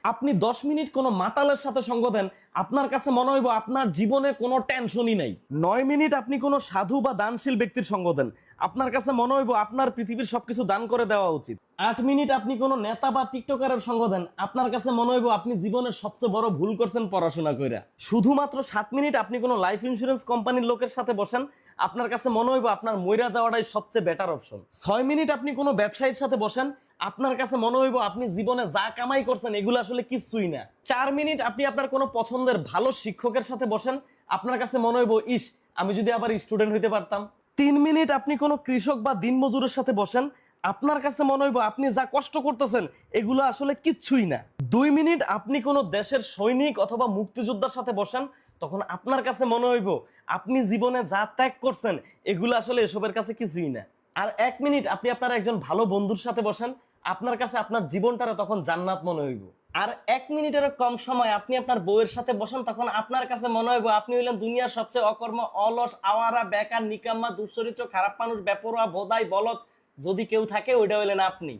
আপনি 10 মিনিট কোনো মাতালের সাথে সঙ্গ দেন, আপনার কাছে মনে হইব আপনার জীবনে কোনো টেনশনই নাই। 9 মিনিট আপনি কোনো সাধু বা দানশীল ব্যক্তির সঙ্গ দেন, আপনার কাছে মনে হইব আপনার পৃথিবীর সবকিছু দান করে দেওয়া উচিত। 8 মিনিট আপনি কোনো নেতা বা টিকটকারের সঙ্গ দেন, আপনার কাছে মনে হইব আপনি জীবনের সবচেয়ে বড় ভুল করছেন পড়াশোনা কইরা। শুধুমাত্র 7 মিনিট আপনি কোনো লাইফ ইন্স্যুরেন্স কোম্পানির লোকের সাথে বসেন, আপনার কাছে মনে হইব আপনার মইরা যাওয়াটাই সবচেয়ে বেটার অপশন। 6 মিনিট আপনি কোনো ব্যবসায়ীর সাথে বসেন, আপনার কাছে মনে হইব আপনি জীবনে যা কামাই করছেন এগুলো আসলে কিছুই না। 4 মিনিট আপনি আপনার কোনো পছন্দের ভালো শিক্ষকের সাথে বসেন, আপনার কাছে মনে হইব ইস, আমি যদি আবার স্টুডেন্ট হইতে পারতাম। 3 মিনিট আপনি কোনো কৃষক বা দিনমজুরের সাথে বসেন, আপনার কাছে মনে হইব আপনি যা কষ্ট করতেছেন এগুলো আসলে কিচ্ছুই না। 2 মিনিট আপনি কোনো দেশের সৈনিক অথবা মুক্তিযোদ্ধার সাথে বসেন, তখন আপনার কাছে মনে হইব আপনি জীবনে যা ত্যাগ করছেন এগুলো আসলে এসবের কাছে কিছুই না। আর 1 মিনিট আপনি আপনার একজন ভালো বন্ধুর সাথে বসেন, আপনার কাছে আপনার জীবনটারে তখন জান্নাত মনে হইব। আর 1 মিনিটেরও কম সময় আপনি আপনার বউয়ের সাথে বসেন, তখন আপনার কাছে মনে হইব আপনি হইলেন দুনিয়ার সবচেয়ে অকর্ম, অলস, আওয়ারা, বেকার, নিকাম্মা, দুশ্চরিত্র, খারাপ মানুষ, বেপরোয়া, ভোদাই, বলদ যদি কেউ থাকে ওইটা হইলেন আপনি।